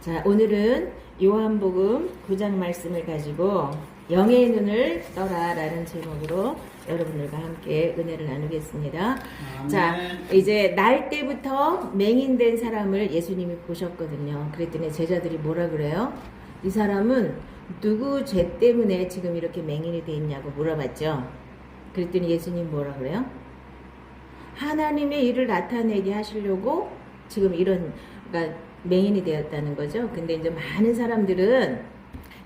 자, 오늘은 요한복음 9장 말씀을 가지고 영의 눈을 떠라 라는 제목으로 여러분들과 함께 은혜를 나누겠습니다. 아멘. 자, 이제 날 때부터 맹인된 사람을 예수님이 보셨거든요. 그랬더니 제자들이 뭐라 그래요? 이 사람은 누구 죄 때문에 지금 이렇게 맹인이 돼 있냐고 물어봤죠. 그랬더니 예수님 뭐라 그래요? 하나님의 일을 나타내게 하시려고 지금 이런, 그러니까 맹인이 되었다는 거죠. 근데 이제 많은 사람들은,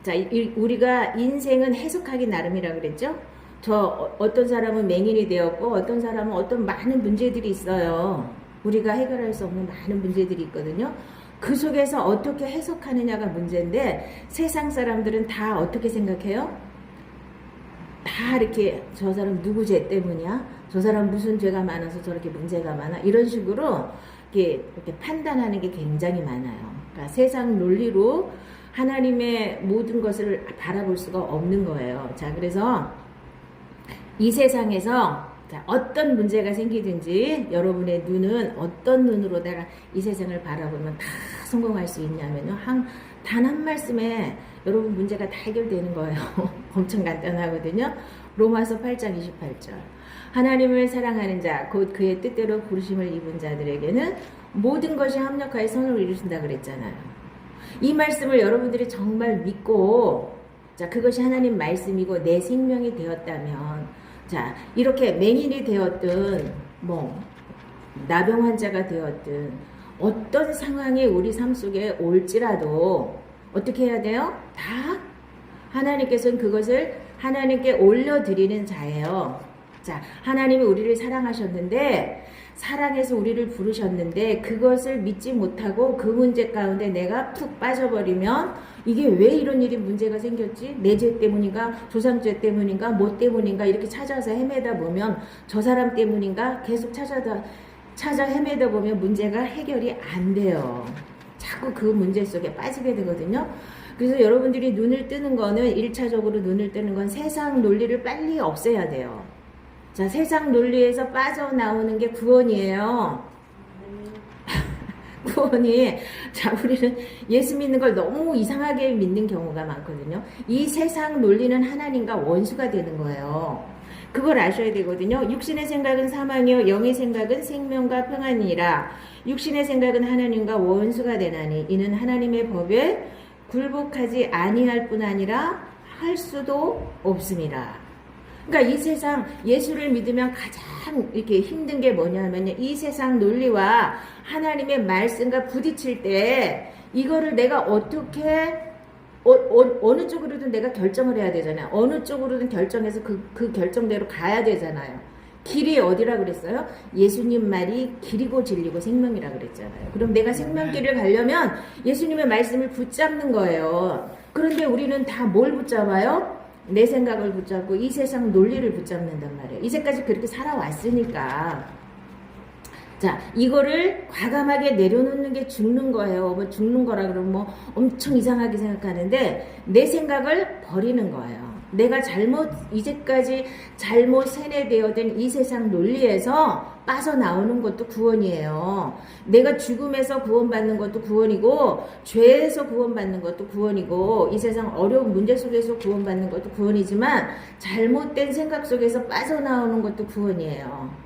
자, 우리가 인생은 해석하기 나름이라 그랬죠. 어떤 사람은 맹인이 되었고 어떤 사람은 어떤 많은 문제들이 있어요. 우리가 해결할 수 없는 많은 문제들이 있거든요. 그 속에서 어떻게 해석하느냐가 문제인데, 세상 사람들은 다 어떻게 생각해요? 다 이렇게 저 사람 누구 죄 때문이야? 저 사람 무슨 죄가 많아서 저렇게 문제가 많아? 이런 식으로 이렇게 판단하는 게 굉장히 많아요. 그러니까 세상 논리로 하나님의 모든 것을 바라볼 수가 없는 거예요. 자, 그래서 이 세상에서 어떤 문제가 생기든지 여러분의 눈은 어떤 눈으로다가 이 세상을 바라보면 다 성공할 수 있냐면요. 단 한 말씀에 여러분 문제가 다 해결되는 거예요. 엄청 간단하거든요. 로마서 8장 28절. 하나님을 사랑하는 자, 곧 그의 뜻대로 부르심을 입은 자들에게는 모든 것이 합력하여 선을 이루신다 그랬잖아요. 이 말씀을 여러분들이 정말 믿고, 자, 그것이 하나님 말씀이고 내 생명이 되었다면, 자, 이렇게 맹인이 되었든, 나병 환자가 되었든, 어떤 상황이 우리 삶 속에 올지라도, 어떻게 해야 돼요? 다 하나님께서는 그것을 하나님께 올려드리는 자예요. 자, 하나님이 우리를 사랑하셨는데, 사랑해서 우리를 부르셨는데, 그것을 믿지 못하고 그 문제 가운데 내가 푹 빠져버리면, 이게 왜 이런 일이 문제가 생겼지? 내 죄 때문인가? 조상죄 때문인가? 뭐 때문인가? 이렇게 찾아서 헤매다 보면, 저 사람 때문인가? 계속 찾아 헤매다 보면 문제가 해결이 안 돼요. 자꾸 그 문제 속에 빠지게 되거든요. 그래서 여러분들이 눈을 뜨는 거는, 1차적으로 눈을 뜨는 건 세상 논리를 빨리 없애야 돼요. 자, 세상 논리에서 빠져나오는 게 구원이에요. 구원이, 자, 우리는 예수 믿는 걸 너무 이상하게 믿는 경우가 많거든요. 이 세상 논리는 하나님과 원수가 되는 거예요. 그걸 아셔야 되거든요. 육신의 생각은 사망이요 영의 생각은 생명과 평안이라. 육신의 생각은 하나님과 원수가 되나니 이는 하나님의 법에 굴복하지 아니할 뿐 아니라 할 수도 없습니다. 그러니까 이 세상 예수를 믿으면 가장 이렇게 힘든 게 뭐냐면요, 이 세상 논리와 하나님의 말씀과 부딪힐 때 이거를 내가 어떻게 어느 쪽으로든 내가 결정을 해야 되잖아요. 어느 쪽으로든 결정해서 그 결정대로 가야 되잖아요. 길이 어디라 그랬어요? 예수님 말이 길이고 진리고 생명이라 그랬잖아요. 그럼 내가 생명길을 가려면 예수님의 말씀을 붙잡는 거예요. 그런데 우리는 다 뭘 붙잡아요? 내 생각을 붙잡고 이 세상 논리를 붙잡는단 말이에요. 이제까지 그렇게 살아왔으니까. 자, 이거를 과감하게 내려놓는 게 죽는 거예요. 죽는 거라 그러면 엄청 이상하게 생각하는데, 내 생각을 버리는 거예요. 내가 이제까지 잘못 세뇌되어든 이 세상 논리에서 빠져나오는 것도 구원이에요. 내가 죽음에서 구원받는 것도 구원이고, 죄에서 구원받는 것도 구원이고, 이 세상 어려운 문제 속에서 구원받는 것도 구원이지만, 잘못된 생각 속에서 빠져나오는 것도 구원이에요.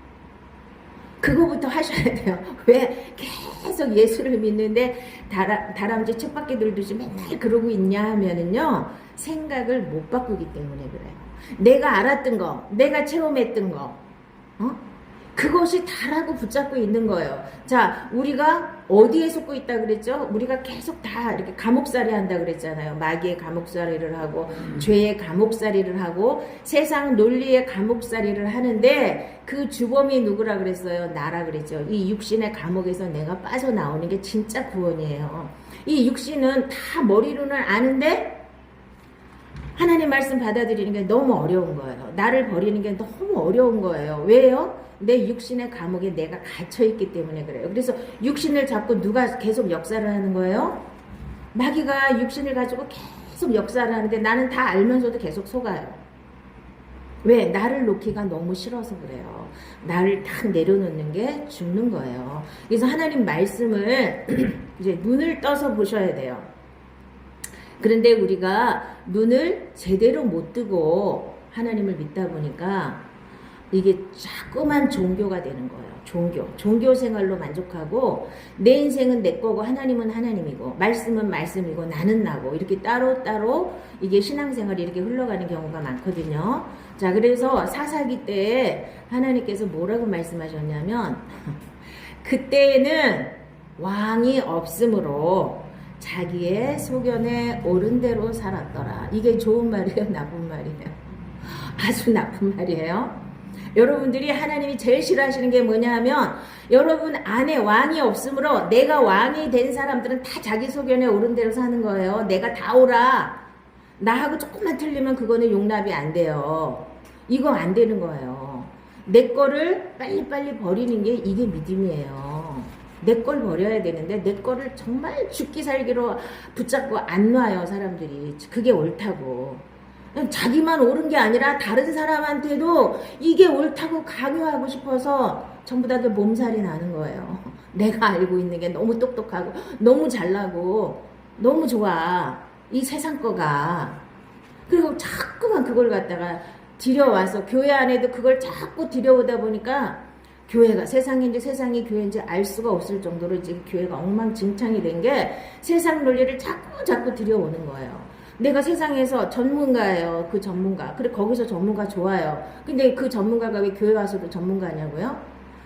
그거부터 하셔야 돼요. 왜 계속 예수를 믿는데 다람쥐 쳇바퀴 돌듯이 맨날 그러고 있냐 하면은요, 생각을 못 바꾸기 때문에 그래요. 내가 알았던 거, 내가 체험했던 거, 그것이 다라고 붙잡고 있는 거예요. 자, 우리가 어디에 속고 있다 그랬죠? 우리가 계속 다 이렇게 감옥살이 한다 그랬잖아요. 마귀의 감옥살이를 하고, 죄의 감옥살이를 하고, 세상 논리의 감옥살이를 하는데, 그 주범이 누구라 그랬어요? 나라 그랬죠. 이 육신의 감옥에서 내가 빠져나오는 게 진짜 구원이에요. 이 육신은 다 머리로는 아는데, 하나님 말씀 받아들이는 게 너무 어려운 거예요. 나를 버리는 게 너무 어려운 거예요. 왜요? 내 육신의 감옥에 내가 갇혀있기 때문에 그래요. 그래서 육신을 잡고 누가 계속 역사를 하는 거예요? 마귀가 육신을 가지고 계속 역사를 하는데 나는 다 알면서도 계속 속아요. 왜? 나를 놓기가 너무 싫어서 그래요. 나를 딱 내려놓는 게 죽는 거예요. 그래서 하나님 말씀을 이제 눈을 떠서 보셔야 돼요. 그런데 우리가 눈을 제대로 못 뜨고 하나님을 믿다 보니까 이게 자꾸만 종교가 되는 거예요. 종교 생활로 만족하고 내 인생은 내 거고 하나님은 하나님이고 말씀은 말씀이고 나는 나고 이렇게 따로따로 이게 신앙생활이 이렇게 흘러가는 경우가 많거든요. 자, 그래서 사사기 때에 하나님께서 뭐라고 말씀하셨냐면 그때에는 왕이 없으므로 자기의 소견에 옳은 대로 살았더라. 이게 좋은 말이에요? 나쁜 말이에요? 아주 나쁜 말이에요. 여러분들이 하나님이 제일 싫어하시는 게 뭐냐 하면 여러분 안에 왕이 없으므로 내가 왕이 된 사람들은 다 자기 소견에 옳은 대로 사는 거예요. 내가 다 옳아. 나하고 조금만 틀리면 그거는 용납이 안 돼요. 이거 안 되는 거예요. 내 거를 빨리빨리 버리는 게 이게 믿음이에요. 내 걸 버려야 되는데 내 거를 정말 죽기 살기로 붙잡고 안 놔요, 사람들이. 그게 옳다고. 자기만 옳은 게 아니라 다른 사람한테도 이게 옳다고 강요하고 싶어서 전부 다들 몸살이 나는 거예요. 내가 알고 있는 게 너무 똑똑하고 너무 잘나고 너무 좋아. 이 세상 거가. 그리고 자꾸만 그걸 갖다가 들여와서 교회 안에도 그걸 자꾸 들여오다 보니까 교회가 세상인지 세상이 교회인지 알 수가 없을 정도로 지금 교회가 엉망진창이 된 게 세상 논리를 자꾸 들여오는 거예요. 내가 세상에서 전문가예요. 그 전문가. 그래 거기서 전문가 좋아요. 근데 그 전문가가 왜 교회 와서도 전문가냐고요?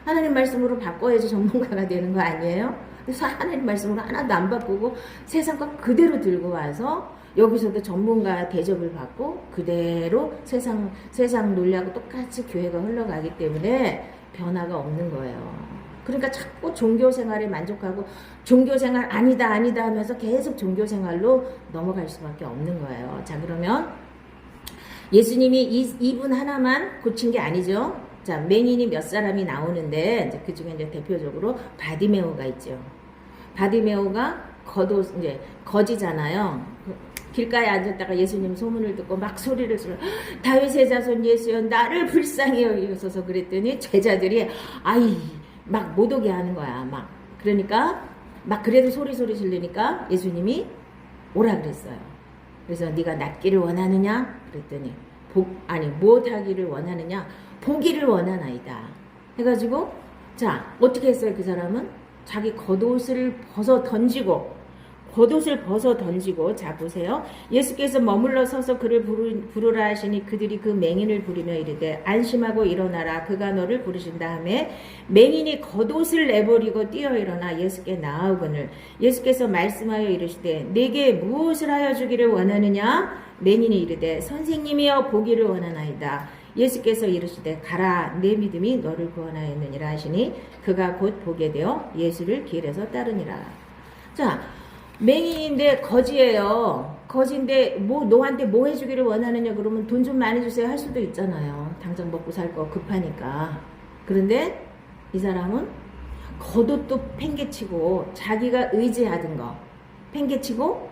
하나님 말씀으로 바꿔야지 전문가가 되는 거 아니에요? 그래서 하나님 말씀으로 하나도 안 바꾸고 세상 거 그대로 들고 와서 여기서도 전문가 대접을 받고 그대로 세상 논리하고 똑같이 교회가 흘러가기 때문에 변화가 없는 거예요. 그러니까 자꾸 종교생활에 만족하고 종교생활 아니다 하면서 계속 종교생활로 넘어갈 수밖에 없는 거예요. 자, 그러면 예수님이 이분 하나만 고친 게 아니죠. 자, 맹인이 몇 사람이 나오는데 이제 그 중에 이제 대표적으로 바디메오가 있죠. 바디메오가 이제 거지잖아요. 길가에 앉았다가 예수님 소문을 듣고 막 소리를 지르 다윗의 자손 예수여 나를 불쌍히 여기소서 그랬더니 제자들이 막 못 오게 하는 거야. 막 그러니까 막 그래도 소리 지르니까 예수님이 오라 그랬어요. 그래서 네가 낫기를 원하느냐 그랬더니 못하기를 원하느냐 보기를 원하나이다 해가지고 자 어떻게 했어요? 그 사람은 자기 겉옷을 벗어 던지고 자 보세요. 예수께서 머물러 서서 그를 부르라 하시니 그들이 그 맹인을 부르며 이르되 안심하고 일어나라 그가 너를 부르신 다음에 맹인이 겉옷을 내버리고 뛰어 일어나 예수께 나아오거늘 예수께서 말씀하여 이르시되 내게 무엇을 하여 주기를 원하느냐 맹인이 이르되 선생님이여 보기를 원하나이다. 예수께서 이르시되 가라 내 믿음이 너를 구원하였느니라 하시니 그가 곧 보게 되어 예수를 길에서 따르니라. 자 맹인인데 거지예요. 거지인데 너한테 뭐 해주기를 원하느냐 그러면 돈 좀 많이 주세요 할 수도 있잖아요. 당장 먹고 살 거 급하니까. 그런데 이 사람은 겉옷도 팽개치고 자기가 의지하던 거 팽개치고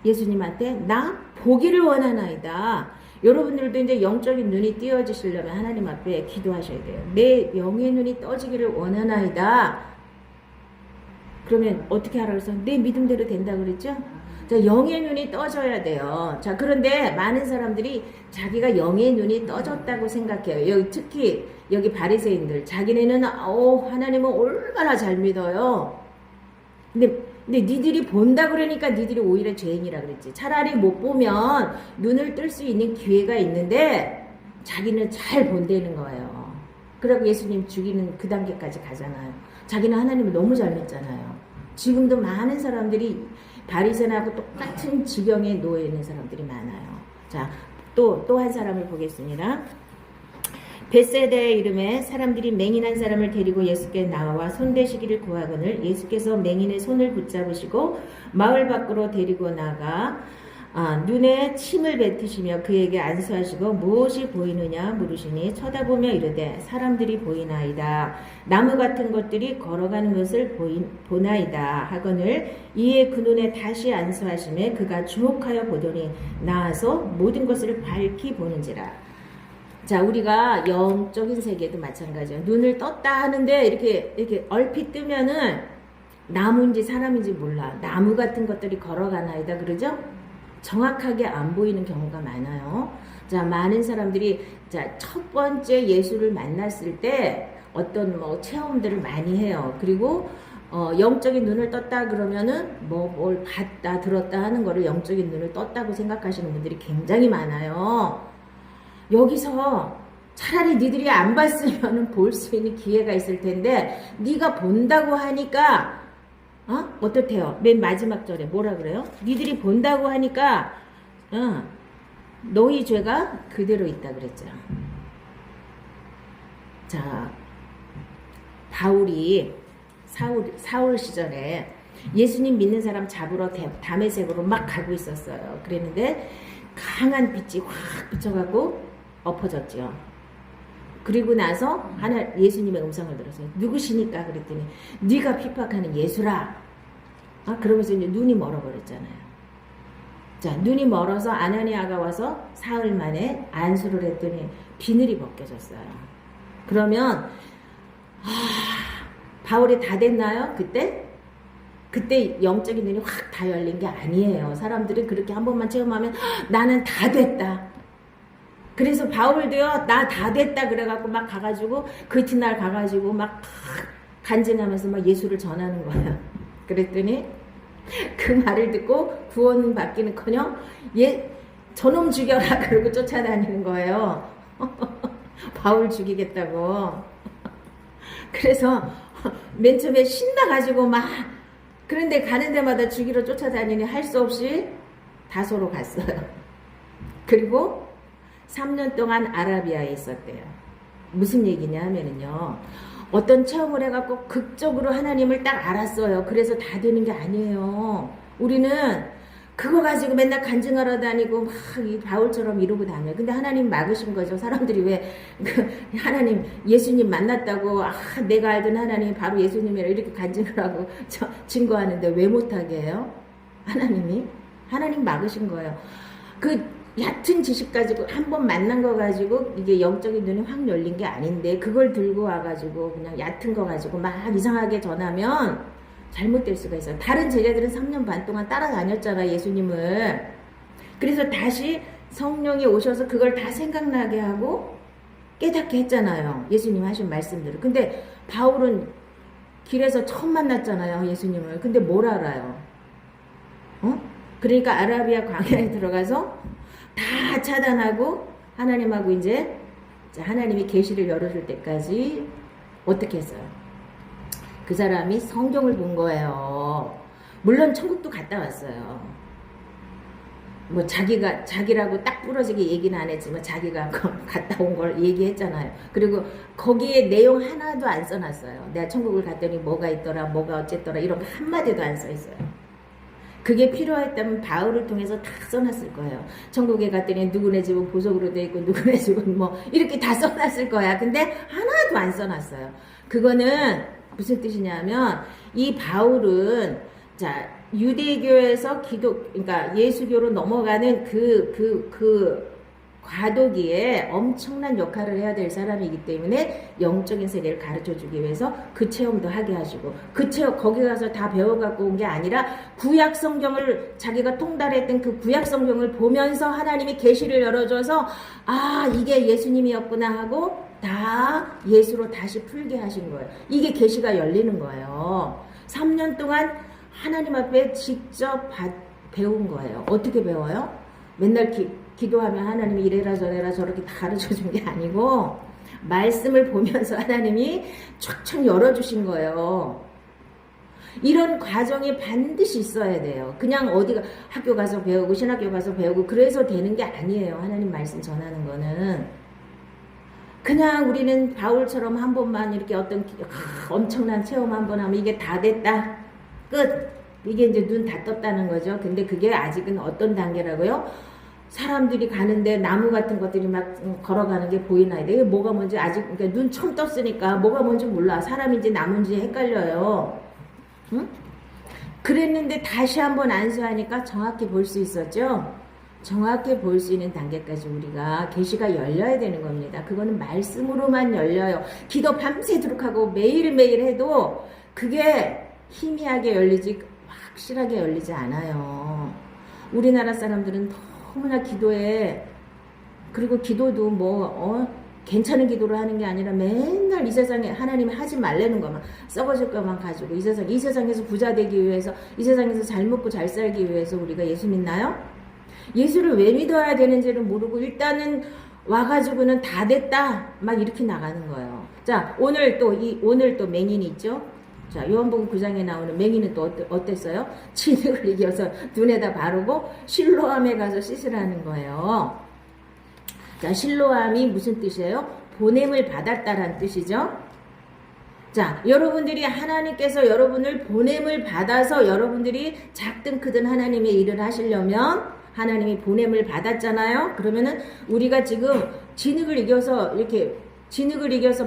예수님한테 나 보기를 원하나이다. 여러분들도 이제 영적인 눈이 띄어지시려면 하나님 앞에 기도하셔야 돼요. 내 영의 눈이 떠지기를 원하나이다. 그러면 어떻게 하라고 해서 내 믿음대로 된다 그랬죠? 자, 영의 눈이 떠져야 돼요. 자, 그런데 많은 사람들이 자기가 영의 눈이 떠졌다고 생각해요. 특히 여기 바리새인들 자기네는 하나님은 얼마나 잘 믿어요. 근데 니들이 본다 그러니까 니들이 오히려 죄인이라 그랬지. 차라리 못 보면 눈을 뜰 수 있는 기회가 있는데 자기는 잘 본다는 거예요. 그러고 예수님 죽이는 그 단계까지 가잖아요. 자기는 하나님을 너무 잘 믿잖아요. 지금도 많은 사람들이 바리새인하고 똑같은 지경에 놓여 있는 사람들이 많아요. 자, 또 한 사람을 보겠습니다. 벳세다의 이름에 사람들이 맹인한 사람을 데리고 예수께 나와 손대시기를 구하거늘 예수께서 맹인의 손을 붙잡으시고 마을 밖으로 데리고 나가 눈에 침을 뱉으시며 그에게 안수하시고 무엇이 보이느냐 물으시니 쳐다보며 이르되 사람들이 보이나이다. 나무 같은 것들이 걸어가는 것을 보나이다 하거늘 이에 그 눈에 다시 안수하시매 그가 주목하여 보더니 나아서 모든 것을 밝히 보는지라. 자, 우리가 영적인 세계도 마찬가지예요. 눈을 떴다 하는데 이렇게 얼핏 뜨면은 나무인지 사람인지 몰라. 나무 같은 것들이 걸어가나이다 그러죠? 정확하게 안 보이는 경우가 많아요. 자, 많은 사람들이 자, 첫 번째 예수를 만났을 때 어떤 뭐 체험들을 많이 해요. 그리고 영적인 눈을 떴다 그러면은 뭘 봤다 들었다 하는 거를 영적인 눈을 떴다고 생각하시는 분들이 굉장히 많아요. 여기서 차라리 니들이 안 봤으면 볼 수 있는 기회가 있을 텐데 네가 본다고 하니까 어떻대요? 맨 마지막 절에 뭐라 그래요? 니들이 본다고 하니까 너희 죄가 그대로 있다 그랬죠. 자, 바울이 사울 시절에 예수님 믿는 사람 잡으러 다메섹으로 막 가고 있었어요. 그랬는데 강한 빛이 확 비쳐가고 엎어졌죠. 그리고 나서 예수님의 음성을 들었어요. 누구시니까 그랬더니 네가 핍박하는 예수라. 그러면서 이제 눈이 멀어버렸잖아요. 자, 눈이 멀어서 아나니아가 와서 사흘 만에 안수를 했더니 비늘이 벗겨졌어요. 그러면 바울이 다 됐나요? 그때 영적인 눈이 확 다 열린 게 아니에요. 사람들이 그렇게 한 번만 체험하면 나는 다 됐다. 그래서 바울도요, 나 다 됐다 그래갖고 막 가가지고 그 이튿날 가가지고 막 간증하면서 막 예수를 전하는 거예요. 그랬더니 그 말을 듣고 구원 받기는커녕 저놈 죽여라 그러고 쫓아다니는 거예요. 바울 죽이겠다고. 그래서 맨 처음에 신나가지고 막 그런데 가는 데마다 죽이러 쫓아다니니 할 수 없이 다소로 갔어요. 그리고 3년 동안 아라비아에 있었대요. 무슨 얘기냐 하면은요, 어떤 체험을 해갖고 극적으로 하나님을 딱 알았어요. 그래서 다 되는 게 아니에요. 우리는 그거 가지고 맨날 간증하러 다니고 막 이 바울처럼 이러고 다녀요. 근데 하나님 막으신 거죠. 사람들이 왜 하나님 예수님 만났다고 내가 알던 하나님이 바로 예수님이라 이렇게 간증을 하고 증거하는데 왜 못하게 해요? 하나님 막으신 거예요. 그 얕은 지식 가지고 한 번 만난 거 가지고 이게 영적인 눈이 확 열린 게 아닌데 그걸 들고 와가지고 그냥 얕은 거 가지고 막 이상하게 전하면 잘못될 수가 있어요. 다른 제자들은 3년 반 동안 따라다녔잖아요, 예수님을. 그래서 다시 성령이 오셔서 그걸 다 생각나게 하고 깨닫게 했잖아요, 예수님 하신 말씀들을. 근데 바울은 길에서 처음 만났잖아요, 예수님을. 근데 뭘 알아요? 그러니까 아라비아 광야에 들어가서 다 차단하고 하나님하고 이제 하나님이 계시를 열어줄 때까지 어떻게 했어요? 그 사람이 성경을 본 거예요. 물론 천국도 갔다 왔어요. 뭐 자기라고 딱 부러지게 얘기는 안 했지만 자기가 갔다 온 걸 얘기했잖아요. 그리고 거기에 내용 하나도 안 써놨어요. 내가 천국을 갔더니 뭐가 있더라, 뭐가 어쨌더라 이런 거 한마디도 안 써있어요. 그게 필요했다면 바울을 통해서 다 써놨을 거예요. 천국에 갔더니 누구네 집은 보석으로 돼 있고 누구네 집은 뭐 이렇게 다 써놨을 거야. 근데 하나도 안 써놨어요. 그거는 무슨 뜻이냐면 이 바울은 자 유대교에서 그러니까 예수교로 넘어가는 그 과도기에 엄청난 역할을 해야 될 사람이기 때문에 영적인 세계를 가르쳐주기 위해서 그 체험도 하게 하시고 거기 가서 다 배워갖고 온 게 아니라 구약 성경을 자기가 통달했던 그 구약 성경을 보면서 하나님이 계시를 열어줘서 이게 예수님이었구나 하고 다 예수로 다시 풀게 하신 거예요. 이게 계시가 열리는 거예요. 3년 동안 하나님 앞에 직접 배운 거예요. 어떻게 배워요? 맨날 기도하면 하나님이 이래라 저래라 저렇게 다 가르쳐준 게 아니고 말씀을 보면서 하나님이 촥촥 열어주신 거예요. 이런 과정이 반드시 있어야 돼요. 그냥 어디가 학교 가서 배우고 신학교 가서 배우고 그래서 되는 게 아니에요. 하나님 말씀 전하는 거는. 그냥 우리는 바울처럼 한 번만 이렇게 어떤 엄청난 체험 한 번 하면 이게 다 됐다. 끝. 이게 이제 눈 다 떴다는 거죠. 근데 그게 아직은 어떤 단계라고요? 사람들이 가는데 나무 같은 것들이 막 걸어가는 게 보이나요? 이게 뭐가 뭔지 그러니까 눈 처음 떴으니까 뭐가 뭔지 몰라. 사람인지 나무인지 헷갈려요. 응? 그랬는데 다시 한번 안수하니까 정확히 볼 수 있었죠. 정확히 볼 수 있는 단계까지 우리가 계시가 열려야 되는 겁니다. 그거는 말씀으로만 열려요. 기도 밤새도록 하고 매일매일 해도 그게 희미하게 열리지 확실하게 열리지 않아요. 우리나라 사람들은 너무나 기도에, 그리고 기도도 괜찮은 기도를 하는 게 아니라 맨날 이 세상에 하나님이 하지 말라는 것만, 썩어질 것만 가지고 이 세상에서 부자 되기 위해서, 이 세상에서 잘 먹고 잘 살기 위해서 우리가 예수 믿나요? 예수를 왜 믿어야 되는지를 모르고 일단은 와가지고는 다 됐다 막 이렇게 나가는 거예요. 자, 오늘 또 맹인이 있죠. 자, 요한복음 9장에 나오는 맹인은 또 어땠어요? 진흙을 이겨서 눈에다 바르고 실로암에 가서 씻으라는 거예요. 자, 실로암이 무슨 뜻이에요? 보냄을 받았다라는 뜻이죠. 자, 여러분들이 하나님께서 여러분을 보냄을 받아서 여러분들이 작든 크든 하나님의 일을 하시려면 하나님이 보냄을 받았잖아요. 그러면은 우리가 지금 진흙을 이겨서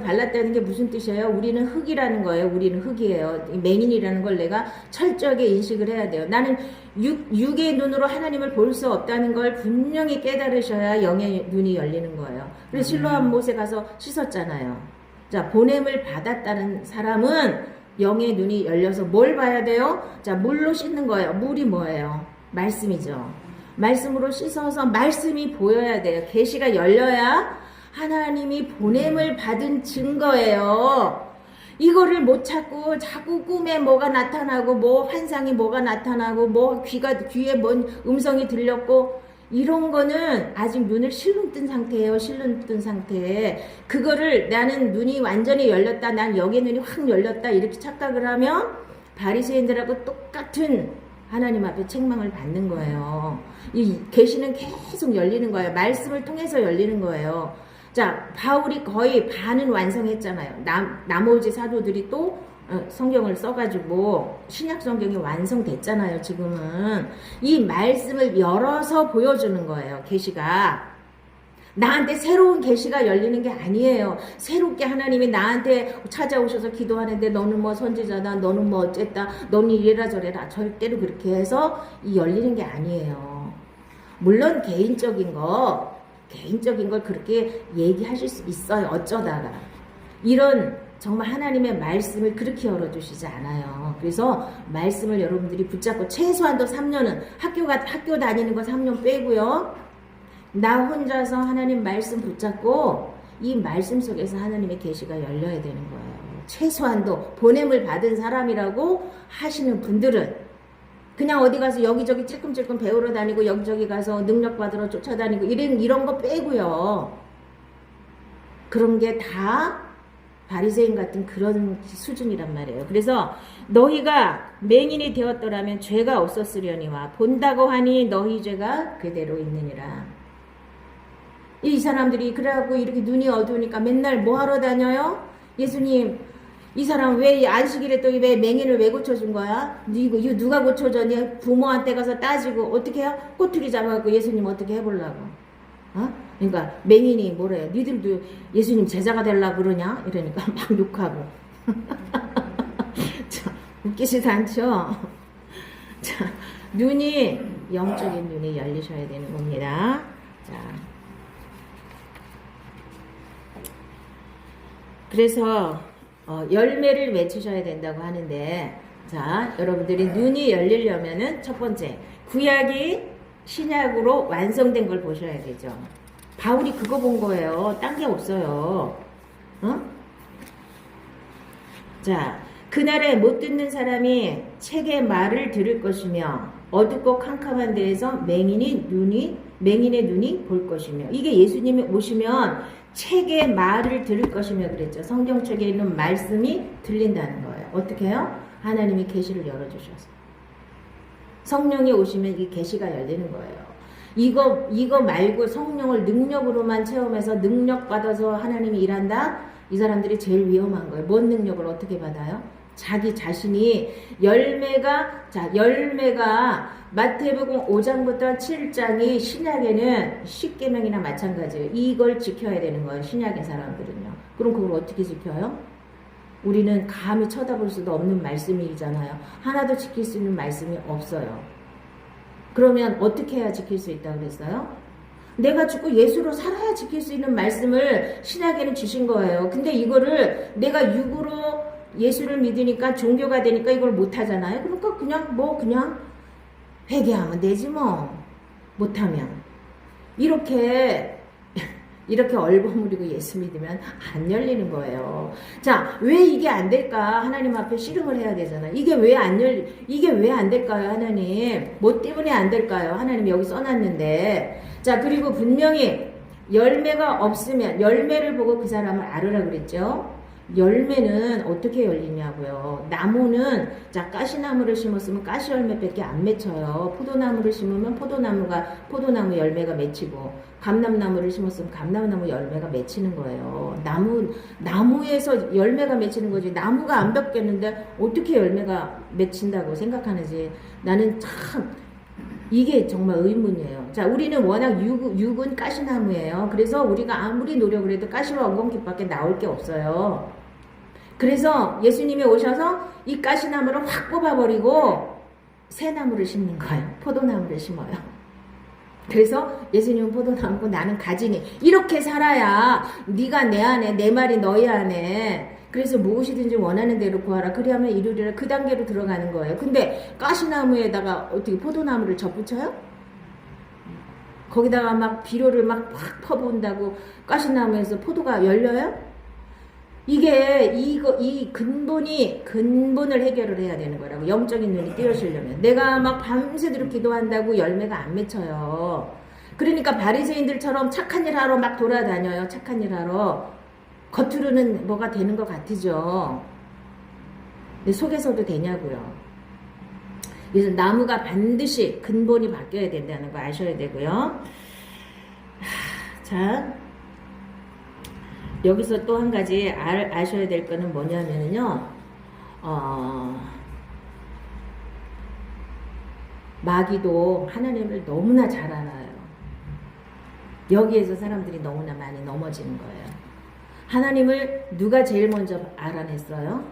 발랐다는 게 무슨 뜻이에요? 우리는 흙이라는 거예요. 우리는 흙이에요. 맹인이라는 걸 내가 철저하게 인식을 해야 돼요. 나는 육의 눈으로 하나님을 볼 수 없다는 걸 분명히 깨달으셔야 영의 눈이 열리는 거예요. 그래서 실로암 못에 가서 씻었잖아요. 자, 보냄을 받았다는 사람은 영의 눈이 열려서 뭘 봐야 돼요? 자, 물로 씻는 거예요. 물이 뭐예요? 말씀이죠. 말씀으로 씻어서 말씀이 보여야 돼요. 계시가 열려야 하나님이 보냄을 받은 증거예요. 이거를 못 찾고 자꾸 꿈에 뭐가 나타나고 환상이 뭐가 나타나고 귀에 뭔 음성이 들렸고 이런 거는 아직 눈을 실눈 뜬 상태예요. 실눈 뜬 상태에 그거를 나는 눈이 완전히 열렸다, 난 영의 눈이 확 열렸다 이렇게 착각을 하면 바리새인들하고 똑같은 하나님 앞에 책망을 받는 거예요. 이 계시는 계속 열리는 거예요. 말씀을 통해서 열리는 거예요. 자, 바울이 거의 반은 완성했잖아요. 나머지 사도들이 또 성경을 써가지고 신약 성경이 완성됐잖아요. 지금은 이 말씀을 열어서 보여주는 거예요. 계시가 나한테 새로운 계시가 열리는 게 아니에요. 새롭게 하나님이 나한테 찾아오셔서 기도하는데 너는 뭐 선지자다, 너는 뭐 어쨌다, 너는 이래라 저래라, 절대로 그렇게 해서 열리는 게 아니에요. 물론 개인적인 걸 그렇게 얘기하실 수 있어요. 어쩌다가 이런 정말 하나님의 말씀을 그렇게 열어주시지 않아요. 그래서 말씀을 여러분들이 붙잡고 최소한도 3년은 학교 다니는 거 3년 빼고요. 나 혼자서 하나님 말씀 붙잡고 이 말씀 속에서 하나님의 계시가 열려야 되는 거예요. 최소한도 보냄을 받은 사람이라고 하시는 분들은 그냥 어디 가서 여기저기 찔끔찔끔 배우러 다니고 여기저기 가서 능력 받으러 쫓아다니고 이런 거 빼고요. 그런 게 다 바리새인 같은 그런 수준이란 말이에요. 그래서 너희가 맹인이 되었더라면 죄가 없었으려니와 본다고 하니 너희 죄가 그대로 있느니라. 이 사람들이 그래갖고 이렇게 눈이 어두우니까 맨날 뭐 하러 다녀요? 예수님, 이 사람 왜 안식일에 또 왜 맹인을 왜 고쳐준 거야? 이거 누가 고쳐줬니? 부모한테 가서 따지고 어떻게 해요? 꼬투리 잡아갖고 예수님 어떻게 해보려고? 그러니까 맹인이 뭐래요? 니들도 예수님 제자가 되려고 그러냐? 이러니까 막 욕하고. 자, 웃기지도 않죠? 자, 영적인 눈이 열리셔야 되는 겁니다. 자. 그래서 열매를 맺으셔야 된다고 하는데, 자, 여러분들이 눈이 열리려면은 첫 번째 구약이 신약으로 완성된 걸 보셔야 되죠. 바울이 그거 본 거예요. 딴 게 없어요. 자, 그날에 못 듣는 사람이 책의 말을 들을 것이며 어둡고 캄캄한 데에서 맹인의 눈이 볼 것이며, 이게 예수님이 오시면 책의 말을 들을 것이며 그랬죠. 성경책에 있는 말씀이 들린다는 거예요. 어떻게 해요? 하나님이 계시를 열어주셔서 성령이 오시면 이 계시가 열리는 거예요. 이거 말고 성령을 능력으로만 체험해서 능력 받아서 하나님이 일한다? 이 사람들이 제일 위험한 거예요. 뭔 능력을 어떻게 받아요? 자기 자신이 열매가 마태복음 5장부터 7장이 신약에는 10계명이나 마찬가지예요. 이걸 지켜야 되는 거예요. 신약의 사람들은요. 그럼 그걸 어떻게 지켜요? 우리는 감히 쳐다볼 수도 없는 말씀이잖아요. 하나도 지킬 수 있는 말씀이 없어요. 그러면 어떻게 해야 지킬 수 있다고 그랬어요? 내가 죽고 예수로 살아야 지킬 수 있는 말씀을 신약에는 주신 거예요. 근데 이거를 내가 육으로 예수를 믿으니까 종교가 되니까 이걸 못하잖아요. 그러니까 그냥 회개하면 되지 뭐. 못하면. 이렇게 얼버무리고 예수 믿으면 안 열리는 거예요. 자, 왜 이게 안 될까? 하나님 앞에 씨름을 해야 되잖아요. 이게 왜 안 될까요, 하나님? 뭐 때문에 안 될까요? 하나님 여기 써놨는데. 자, 그리고 분명히 열매가 없으면, 열매를 보고 그 사람을 알으라 그랬죠? 열매는 어떻게 열리냐고요. 나무는, 자, 가시나무를 심었으면 가시 열매밖에 안 맺혀요. 포도나무를 심으면 포도나무 열매가 맺히고, 감람나무를 심었으면 감람나무 열매가 맺히는 거예요. 나무에서 열매가 맺히는 거지. 나무가 안 뱉겠는데 어떻게 열매가 맺힌다고 생각하는지 나는 참 이게 정말 의문이에요. 자, 우리는 워낙 육은 가시나무예요. 그래서 우리가 아무리 노력을 해도 가시와 엉겅퀴밖에 나올 게 없어요. 그래서 예수님이 오셔서 이 가시나무를 확 뽑아버리고 새나무를 심는 거예요. 포도나무를 심어요. 그래서 예수님은 포도나무고 나는 가지니. 이렇게 살아야 네가 내 안에, 내 말이 너희 안에. 그래서 무엇이든지 원하는 대로 구하라. 그리하면 이루리라. 그 단계로 들어가는 거예요. 근데 가시나무에다가 어떻게 포도나무를 접붙여요? 거기다가 막 비료를 막 확 퍼부은다고 가시나무에서 포도가 열려요? 이 근본을 해결을 해야 되는 거라고. 영적인 눈이 띄어지려면. 내가 막 밤새도록 기도한다고 열매가 안 맺혀요. 그러니까 바리새인들처럼 착한 일 하러 막 돌아다녀요. 착한 일 하러. 겉으로는 뭐가 되는 것 같으죠. 근데 속에서도 되냐고요. 그래서 나무가 반드시 근본이 바뀌어야 된다는 거 아셔야 되고요. 자, 여기서 또 한 가지 아셔야 될 거는 뭐냐면요. 마귀도 하나님을 너무나 잘 알아요. 여기에서 사람들이 너무나 많이 넘어지는 거예요. 하나님을 누가 제일 먼저 알아냈어요?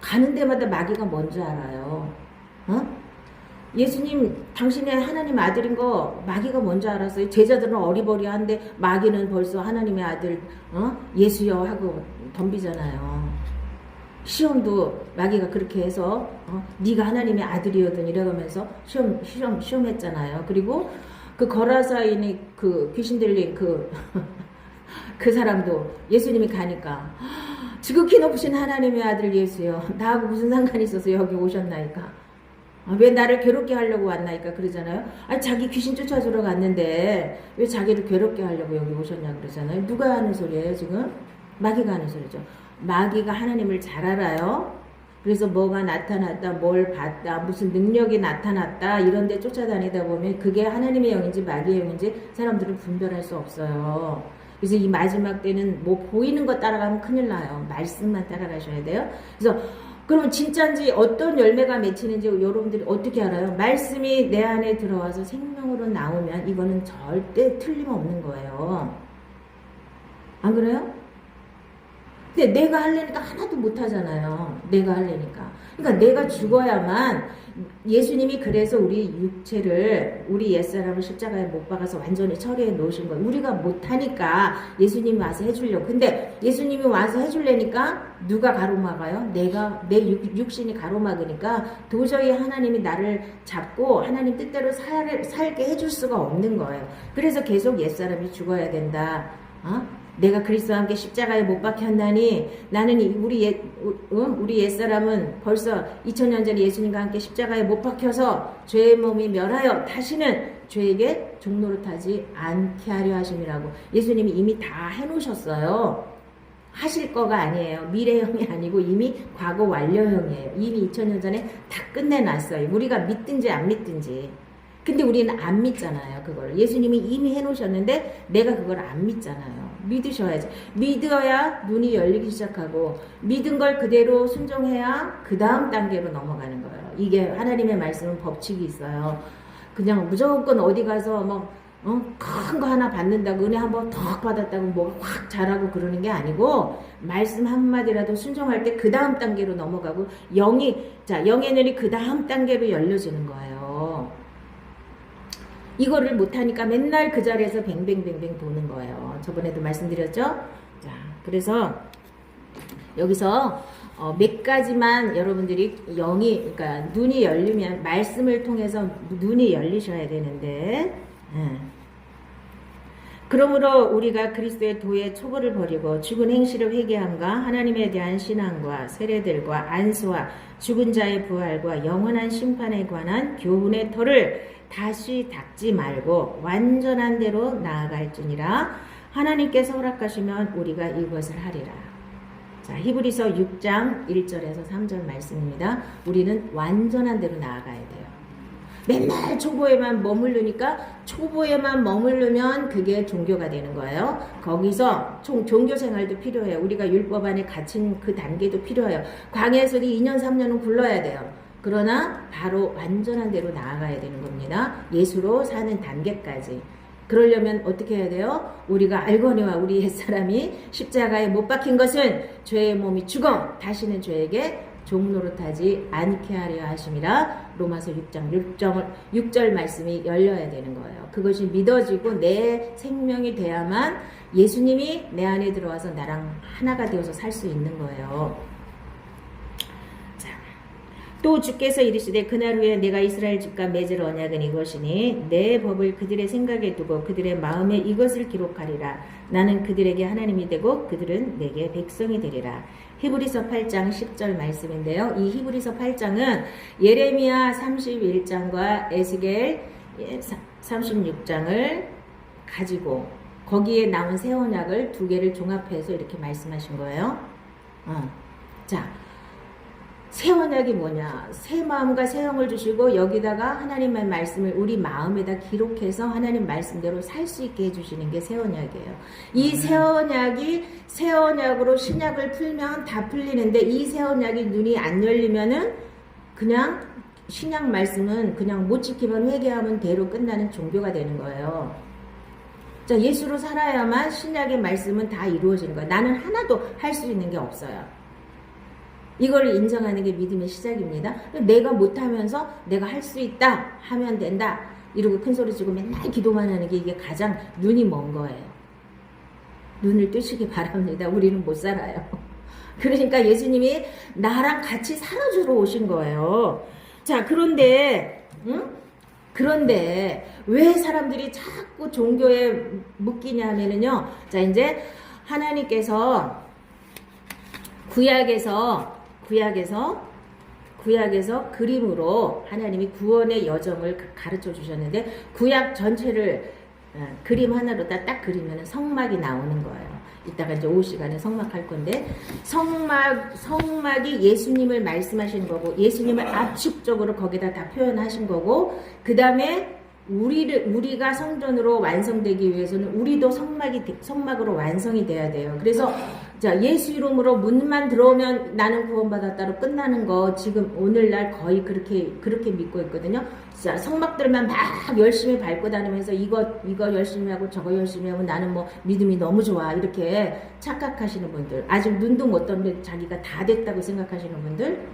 가는 데마다 마귀가 먼저 알아요. 예수님 당신의 하나님 아들인 거 마귀가 먼저 알았어요. 제자들은 어리버리한데 마귀는 벌써 하나님의 아들 예수여 하고 덤비잖아요. 시험도 마귀가 그렇게 해서 네가 하나님의 아들이거든 이러면서 시험했잖아요. 그리고 그 거라사인이 그 귀신 들린 그 사람도 예수님이 가니까 지극히 높으신 하나님의 아들 예수여 나하고 무슨 상관이 있어서 여기 오셨나이까 왜 나를 괴롭게 하려고 왔나이까 그러잖아요. 아니 자기 귀신 쫓아주러 갔는데 왜 자기를 괴롭게 하려고 여기 오셨냐 그러잖아요. 누가 하는 소리예요 지금? 마귀가 하는 소리죠. 마귀가 하나님을 잘 알아요. 그래서 뭐가 나타났다, 뭘 봤다, 무슨 능력이 나타났다 이런 데 쫓아다니다 보면 그게 하나님의 영인지 마귀의 영인지 사람들은 분별할 수 없어요. 그래서 이 마지막 때는 뭐 보이는 거 따라가면 큰일 나요. 말씀만 따라가셔야 돼요. 그래서 그럼 진짜인지 어떤 열매가 맺히는지 여러분들이 어떻게 알아요? 말씀이 내 안에 들어와서 생명으로 나오면 이거는 절대 틀림없는 거예요. 안 그래요? 근데 내가 하려니까 하나도 못하잖아요. 내가 하려니까. 그러니까 내가 죽어야만 예수님이 그래서 우리 육체를 우리 옛사람을 십자가에 못 박아서 완전히 처리해 놓으신 거예요. 우리가 못하니까 예수님이 와서 해주려고. 근데 예수님이 와서 해주려니까 누가 가로막아요? 내 육신이 가로막으니까 도저히 하나님이 나를 잡고 하나님 뜻대로 살게 해줄 수가 없는 거예요. 그래서 계속 옛사람이 죽어야 된다. 내가 그리스도와 함께 십자가에 못 박혔나니 나는 우리 옛사람은 벌써 2000년 전에 예수님과 함께 십자가에 못 박혀서 죄의 몸이 멸하여 다시는 죄에게 종노릇하지 않게 하려 하심이라고. 예수님이 이미 다 해놓으셨어요. 하실 거가 아니에요. 미래형이 아니고 이미 과거 완료형이에요. 이미 2000년 전에 다 끝내놨어요. 우리가 믿든지 안 믿든지. 근데 우리는 안 믿잖아요. 그걸 예수님이 이미 해놓으셨는데 내가 그걸 안 믿잖아요. 믿으셔야지. 믿어야 눈이 열리기 시작하고 믿은 걸 그대로 순종해야 그 다음 단계로 넘어가는 거예요. 이게 하나님의 말씀은 법칙이 있어요. 그냥 무조건 어디 가서 큰 거 하나 받는다고 은혜 한번 턱 받았다고 뭐가 확 자라고 그러는 게 아니고 말씀 한마디라도 순종할 때 그 다음 단계로 넘어가고 영의 눈이 그 다음 단계로 열려지는 거예요. 이거를 못하니까 맨날 그 자리에서 뱅뱅뱅뱅 도는 거예요. 저번에도 말씀드렸죠? 자, 그래서 여기서 몇 가지만 여러분들이 그러니까 눈이 열리면 말씀을 통해서 눈이 열리셔야 되는데, 그러므로 우리가 그리스도의 도의 초보를 버리고 죽은 행실을 회개함과 하나님에 대한 신앙과 세례들과 안수와 죽은 자의 부활과 영원한 심판에 관한 교훈의 터를 다시 닦지 말고 완전한 대로 나아갈지니라. 하나님께서 허락하시면 우리가 이것을 하리라. 자, 히브리서 6장 1절에서 3절 말씀입니다. 우리는 완전한 대로 나아가야 돼요. 맨날 초보에만 머무르니까 초보에만 머무르면 그게 종교가 되는 거예요. 거기서 종교 생활도 필요해요. 우리가 율법 안에 갇힌 그 단계도 필요해요. 광야에서 2년 3년은 굴러야 돼요. 그러나 바로 완전한 대로 나아가야 되는 겁니다. 예수로 사는 단계까지. 그러려면 어떻게 해야 돼요? 우리가 알거니와 우리 옛사람이 십자가에 못 박힌 것은 죄의 몸이 죽어 다시는 죄에게 종노릇하지 않게 하려 하심이라. 로마서 6장 6절 말씀이 열려야 되는 거예요. 그것이 믿어지고 내 생명이 돼야만 예수님이 내 안에 들어와서 나랑 하나가 되어서 살 수 있는 거예요. 또 주께서 이르시되 그날 후에 내가 이스라엘 집과 맺을 언약은 이것이니 내 법을 그들의 생각에 두고 그들의 마음에 이것을 기록하리라. 나는 그들에게 하나님이 되고 그들은 내게 백성이 되리라. 히브리서 8장 10절 말씀인데요. 이 히브리서 8장은 예레미야 31장과 에스겔 36장을 가지고 거기에 나온 새 언약을 두 개를 종합해서 이렇게 말씀하신 거예요. 자, 새 언약이 뭐냐? 새 마음과 새 영을 주시고 여기다가 하나님의 말씀을 우리 마음에다 기록해서 하나님 말씀대로 살 수 있게 해주시는 게 새 언약이에요. 이 새 언약이 새 언약으로 신약을 풀면 다 풀리는데 이 새 언약이 눈이 안 열리면은 그냥 신약 말씀은 그냥 못 지키면 회개하면 대로 끝나는 종교가 되는 거예요. 자, 예수로 살아야만 신약의 말씀은 다 이루어지는 거예요. 나는 하나도 할 수 있는 게 없어요. 이걸 인정하는 게 믿음의 시작입니다. 내가 못하면서 내가 할 수 있다 하면 된다 이러고 큰소리치고 맨날 기도만 하는 게 이게 가장 눈이 먼 거예요. 눈을 뜨시기 바랍니다. 우리는 못 살아요. 그러니까 예수님이 나랑 같이 살아주러 오신 거예요. 자, 그런데 왜 사람들이 자꾸 종교에 묶이냐 하면은요. 자, 이제 하나님께서 구약에서 그림으로 하나님이 구원의 여정을 가르쳐 주셨는데 구약 전체를 그림 하나로 딱 그리면 성막이 나오는 거예요. 이따가 이제 오후 시간에 성막 할 건데 성막이 예수님을 말씀하시는 거고 예수님을 압축적으로 거기다 다 표현하신 거고 그 다음에 우리가 성전으로 완성되기 위해서는 우리도 성막으로 완성이 돼야 돼요. 그래서 자, 예수 이름으로 문만 들어오면 나는 구원받았다로 끝나는 거 지금 오늘날 거의 그렇게 믿고 있거든요. 자, 성막들만 막 열심히 밟고 다니면서 이거 열심히 하고 저거 열심히 하면 나는 뭐 믿음이 너무 좋아 이렇게 착각하시는 분들, 아직 눈도 못 떴는데 자기가 다 됐다고 생각하시는 분들,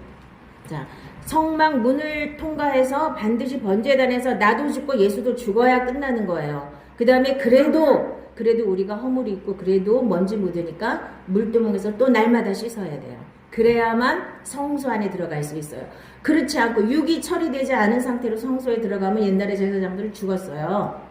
자, 성막 문을 통과해서 반드시 번제단에서 나도 죽고 예수도 죽어야 끝나는 거예요. 그 다음에 그래도 우리가 허물이 있고 그래도 먼지 묻으니까 물두멍에서 또 날마다 씻어야 돼요. 그래야만 성소 안에 들어갈 수 있어요. 그렇지 않고 육이 처리되지 않은 상태로 성소에 들어가면 옛날에 제사장들은 죽었어요.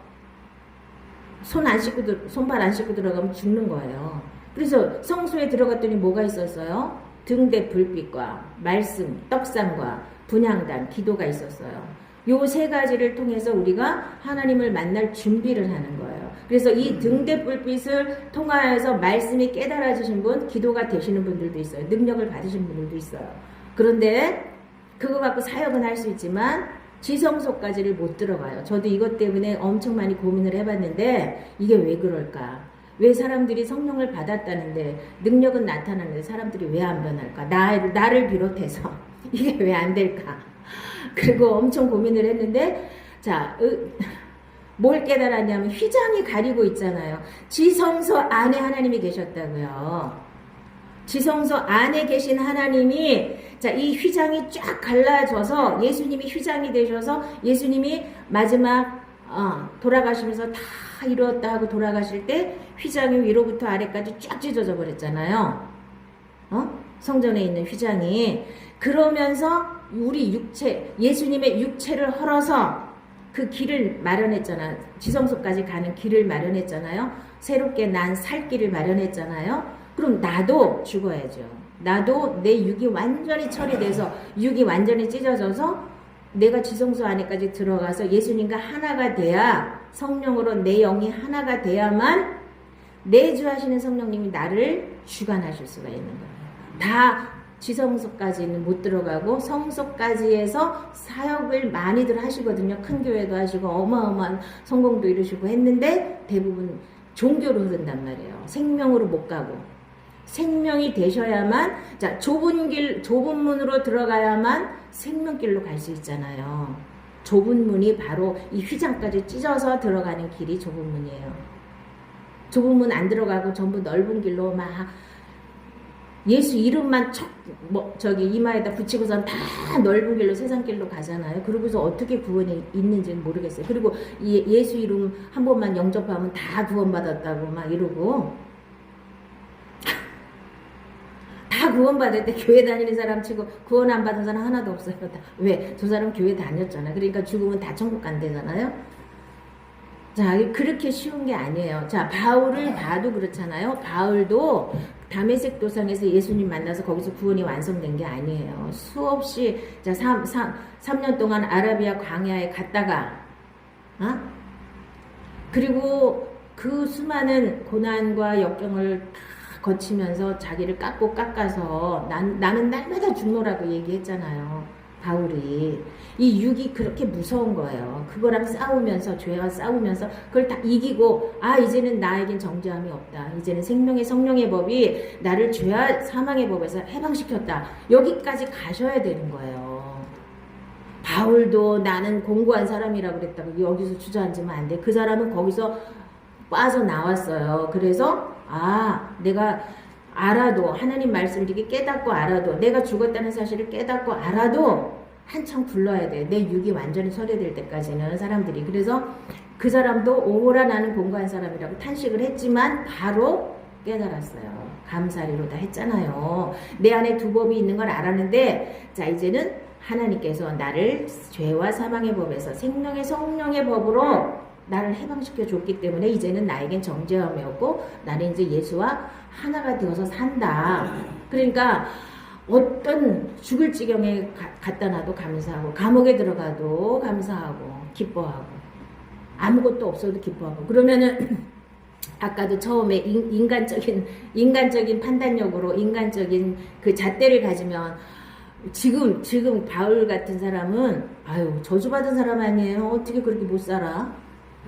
손발 안 씻고 들어가면 죽는 거예요. 그래서 성소에 들어갔더니 뭐가 있었어요? 등대 불빛과 말씀, 떡상과 분향단, 기도가 있었어요. 요 세 가지를 통해서 우리가 하나님을 만날 준비를 하는 거예요. 그래서 이 등대 불빛을 통하여서 말씀이 깨달아지신 분, 기도가 되시는 분들도 있어요. 능력을 받으신 분들도 있어요. 그런데 그거 갖고 사역은 할 수 있지만 지성소까지를 못 들어가요. 저도 이것 때문에 엄청 많이 고민을 해봤는데 이게 왜 그럴까? 왜 사람들이 성령을 받았다는데 능력은 나타나는데 사람들이 왜 안 변할까? 나를 비롯해서 이게 왜 안 될까? 그리고 엄청 고민을 했는데 자, 뭘 깨달았냐면 휘장이 가리고 있잖아요. 지성소 안에 하나님이 계셨다고요. 지성소 안에 계신 하나님이 자, 이 휘장이 쫙 갈라져서 예수님이 휘장이 되셔서 예수님이 마지막 돌아가시면서 다 이루었다 하고 돌아가실 때 휘장이 위로부터 아래까지 쫙 찢어져 버렸잖아요. 성전에 있는 휘장이. 그러면서 우리 육체, 예수님의 육체를 헐어서 그 길을 마련했잖아요. 지성소까지 가는 길을 마련했잖아요. 새롭게 난 살 길을 마련했잖아요. 그럼 나도 죽어야죠. 나도 내 육이 완전히 처리돼서 육이 완전히 찢어져서 내가 지성소 안에까지 들어가서 예수님과 하나가 돼야, 성령으로 내 영이 하나가 돼야만 내주하시는 성령님이 나를 주관하실 수가 있는 거예요. 다 지성소까지는 못 들어가고 성소까지 해서 사역을 많이들 하시거든요. 큰 교회도 하시고 어마어마한 성공도 이루시고 했는데 대부분 종교로 흐른단 말이에요. 생명으로 못 가고. 생명이 되셔야만, 자, 좁은 문으로 들어가야만 생명길로 갈 수 있잖아요. 좁은 문이 바로 이 휘장까지 찢어서 들어가는 길이 좁은 문이에요. 좁은 문 안 들어가고 전부 넓은 길로 막 예수 이름만 이마에다 붙이고선 다 넓은 길로 세상 길로 가잖아요. 그러고서 어떻게 구원이 있는지는 모르겠어요. 그리고 예수 이름 한 번만 영접하면 다 구원받았다고 막 이러고, 다 구원받을 때 교회 다니는 사람 치고 구원 안 받은 사람 하나도 없어요. 왜? 저 사람 교회 다녔잖아. 그러니까 죽으면 다 천국 간대잖아요. 자, 그렇게 쉬운 게 아니에요. 자, 바울을 봐도 그렇잖아요. 바울도 다메섹 도상에서 예수님 만나서 거기서 구원이 완성된 게 아니에요. 수없이, 자, 3년 동안 아라비아 광야에 갔다가, 그리고 그 수많은 고난과 역경을 다 거치면서 자기를 깎아서 나는 날마다 죽노라고 얘기했잖아요. 바울이. 이 육이 그렇게 무서운 거예요. 그거랑 싸우면서, 죄와 싸우면서 그걸 다 이기고, 이제는 나에겐 정죄함이 없다. 이제는 생명의 성령의 법이 나를 죄와 사망의 법에서 해방시켰다. 여기까지 가셔야 되는 거예요. 바울도 나는 공고한 사람이라고 그랬다고 여기서 주저앉으면 안 돼. 그 사람은 거기서 빠져나왔어요. 그래서 내가 알아도, 하나님 말씀을 이렇게 깨닫고 알아도, 내가 죽었다는 사실을 깨닫고 알아도 한참 굴러야 돼. 내 육이 완전히 처리될 때까지는 사람들이. 그래서 그 사람도 오호라 나는 공고한 사람이라고 탄식을 했지만 바로 깨달았어요. 감사리로다 했잖아요. 내 안에 두 법이 있는 걸 알았는데, 자, 이제는 하나님께서 나를 죄와 사망의 법에서 생명의 성령의 법으로 나를 해방시켜 줬기 때문에 이제는 나에겐 정죄함이 없고 나는 이제 예수와 하나가 되어서 산다. 그러니까 어떤 죽을 지경에 갖다 놔도 감사하고, 감옥에 들어가도 감사하고 기뻐하고, 아무것도 없어도 기뻐하고. 그러면은 아까도 처음에 인간적인 판단력으로 인간적인 그 잣대를 가지면, 지금 바울 같은 사람은 저주받은 사람 아니에요. 어떻게 그렇게 못 살아?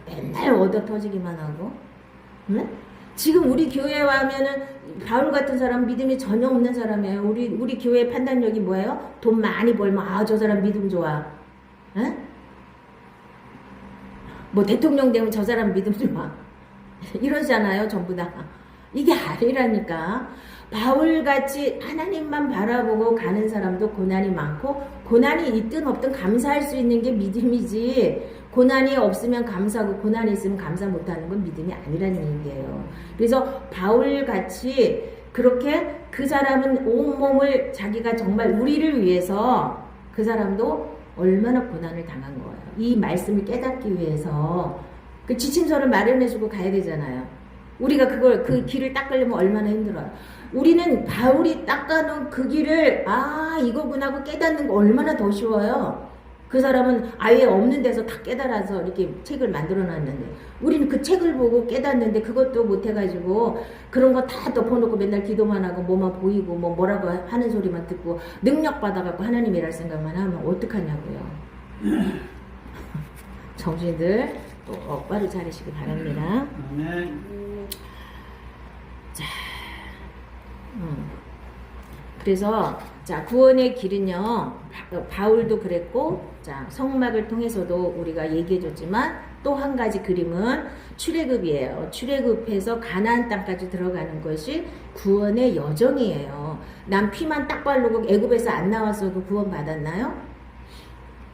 맨날 얻어 터지기만 하고. 네? 지금 우리 교회에 와면은 바울 같은 사람 믿음이 전혀 없는 사람이에요. 우리 교회 판단력이 뭐예요? 돈 많이 벌면 저 사람 믿음 좋아. 네? 뭐 대통령 되면 저 사람 믿음 좋아. 이러잖아요, 전부 다. 이게 아니라니까. 바울같이 하나님만 바라보고 가는 사람도 고난이 많고, 고난이 있든 없든 감사할 수 있는 게 믿음이지, 고난이 없으면 감사하고 고난이 있으면 감사 못하는 건 믿음이 아니라는 얘기예요. 그래서 바울같이 그렇게 그 사람은 온몸을 자기가 정말 우리를 위해서, 그 사람도 얼마나 고난을 당한 거예요. 이 말씀을 깨닫기 위해서 그 지침서를 마련해주고 가야 되잖아요. 우리가 그 길을 닦으려면 얼마나 힘들어요. 우리는 바울이 닦아놓은 그 길을 이거구나 하고 깨닫는 거 얼마나 더 쉬워요. 그 사람은 아예 없는 데서 다 깨달아서 이렇게 책을 만들어 놨는데, 우리는 그 책을 보고 깨닫는데 그것도 못 해가지고 그런 거 다 덮어놓고 맨날 기도만 하고 뭐만 보이고 뭐라고 하는 소리만 듣고 능력 받아갖고 하나님 일할 생각만 하면 어떡하냐고요. 정신들 또 억바를 차리시기 바랍니다. 자, 그래서 자, 구원의 길은요, 바울도 그랬고, 자, 성막을 통해서도 우리가 얘기해줬지만 또 한 가지 그림은 출애굽이에요. 출애굽해서 가나안 땅까지 들어가는 것이 구원의 여정이에요. 난 피만 딱 바르고 애굽에서 안 나왔어도 구원 받았나요?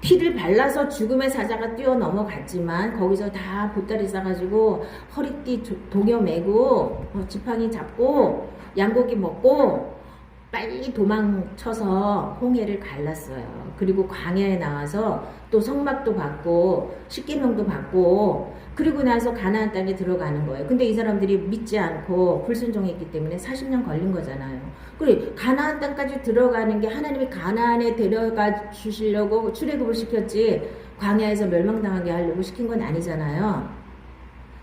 피를 발라서 죽음의 사자가 뛰어 넘어갔지만 거기서 다 보따리 싸가지고 허리띠 동여 매고 지팡이 잡고 양고기 먹고 빨리 도망쳐서 홍해를 갈랐어요. 그리고 광야에 나와서 또 성막도 받고 십계명도 받고 그리고 나서 가나안 땅에 들어가는 거예요. 근데 이 사람들이 믿지 않고 불순종했기 때문에 40년 걸린 거잖아요. 그래 가나안 땅까지 들어가는 게 하나님이 가나안에 데려가 주시려고 출애굽을 시켰지 광야에서 멸망당하게 하려고 시킨 건 아니잖아요.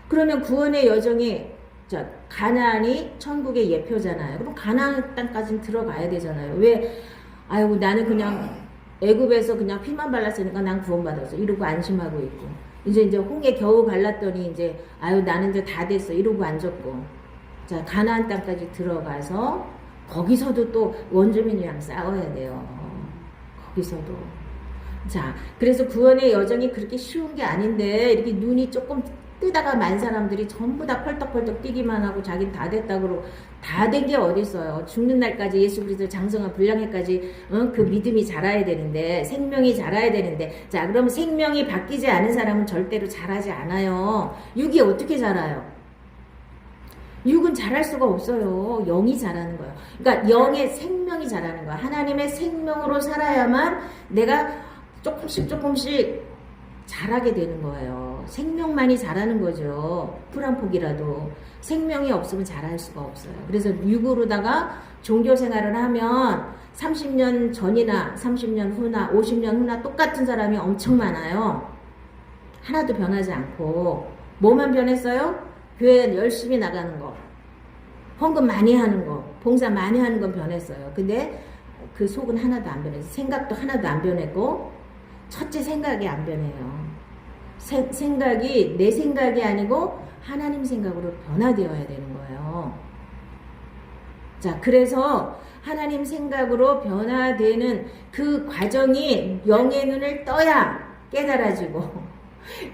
그러면 구원의 여정이 자, 가나안이 천국의 예표잖아요. 그럼 가나안 땅까지는 들어가야 되잖아요. 왜? 아이고 나는 그냥 애굽에서 그냥 피만 발랐으니까 난 구원받았어. 이러고 안심하고 있고. 이제 홍해 겨우 갈랐더니 이제 아유 나는 이제 다 됐어. 이러고 앉았고. 자, 가나안 땅까지 들어가서 거기서도 또 원주민이랑 싸워야 돼요. 거기서도. 자, 그래서 구원의 여정이 그렇게 쉬운 게 아닌데 이렇게 눈이 조금 뜨다가 만 사람들이 전부 다 펄떡펄떡 뛰기만 하고 자기는 다 됐다 그러고 다 된 게 어딨어요. 죽는 날까지 예수 그리스도 장성한 분량에까지 그 믿음이 자라야 되는데 생명이 자라야 되는데 자 그럼 생명이 바뀌지 않은 사람은 절대로 자라지 않아요. 육이 어떻게 자라요? 육은 자랄 수가 없어요. 영이 자라는 거예요. 그러니까 영의 생명이 자라는 거야. 하나님의 생명으로 살아야만 내가 조금씩 자라게 되는 거예요. 생명만이 자라는 거죠. 풀 한 폭이라도. 생명이 없으면 자랄 수가 없어요. 그래서 육으로다가 종교 생활을 하면 30년 전이나 30년 후나 50년 후나 똑같은 사람이 엄청 많아요. 하나도 변하지 않고. 뭐만 변했어요? 교회 열심히 나가는 거. 헌금 많이 하는 거. 봉사 많이 하는 건 변했어요. 근데 그 속은 하나도 안 변했어요. 생각도 하나도 안 변했고 첫째 생각이 안 변해요. 생각이 내 생각이 아니고 하나님 생각으로 변화되어야 되는 거예요. 자, 그래서 하나님 생각으로 변화되는 그 과정이 영의 눈을 떠야 깨달아지고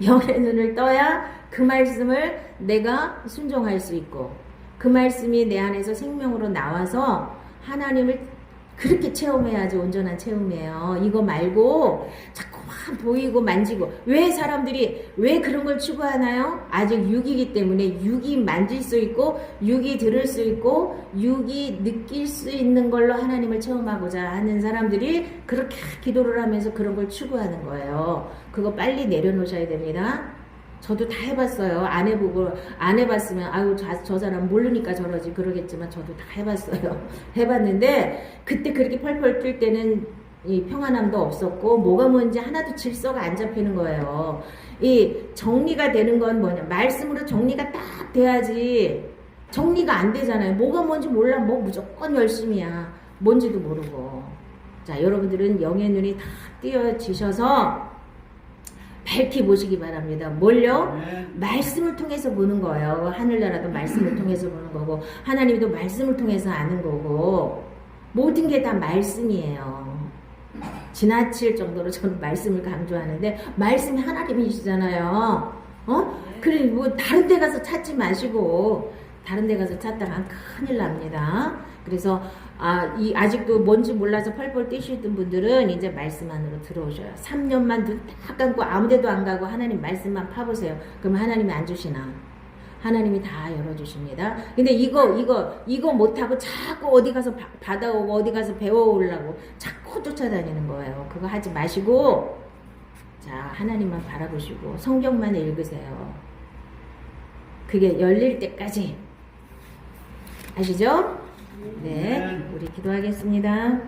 영의 눈을 떠야 그 말씀을 내가 순종할 수 있고 그 말씀이 내 안에서 생명으로 나와서 하나님을 그렇게 체험해야지 온전한 체험이에요. 이거 말고 자꾸 막 보이고 만지고 왜 사람들이 왜 그런 걸 추구하나요? 아직 육이기 때문에 육이 만질 수 있고 육이 들을 수 있고 육이 느낄 수 있는 걸로 하나님을 체험하고자 하는 사람들이 그렇게 기도를 하면서 그런 걸 추구하는 거예요. 그거 빨리 내려놓으셔야 됩니다. 저도 다 해봤어요. 안 해보고 안 해봤으면 아유 저 사람 모르니까 저러지 그러겠지만 저도 다 해봤어요. 해봤는데 그때 그렇게 펄펄 뛸 때는 이 평안함도 없었고 뭐가 뭔지 하나도 질서가 안 잡히는 거예요. 이 정리가 되는 건 뭐냐 말씀으로 정리가 딱 돼야지 정리가 안 되잖아요. 뭐가 뭔지 몰라 뭐 무조건 열심이야. 뭔지도 모르고. 자 여러분들은 영의 눈이 다 띄어지셔서 밝히 보시기 바랍니다. 뭘요? 말씀을 통해서 보는 거예요. 하늘나라도 말씀을 통해서 보는 거고 하나님도 말씀을 통해서 아는 거고 모든 게 다 말씀이에요. 지나칠 정도로 저는 말씀을 강조하는데 말씀이 하나님이시잖아요. 그래 뭐 다른 데 가서 찾지 마시고 다른 데 가서 찾다가 큰일 납니다. 그래서 아직도 뭔지 몰라서 펄펄 뛰시던 분들은 이제 말씀 안으로 들어오셔요. 3년만 눈 딱 감고 아무 데도 안 가고 하나님 말씀만 파보세요. 그럼 하나님이 안 주시나? 하나님이 다 열어주십니다. 근데 이거 못하고 자꾸 어디 가서 받아오고 어디 가서 배워오려고 자꾸 쫓아다니는 거예요. 그거 하지 마시고 자 하나님만 바라보시고 성경만 읽으세요. 그게 열릴 때까지 아시죠? 네, 우리 기도하겠습니다.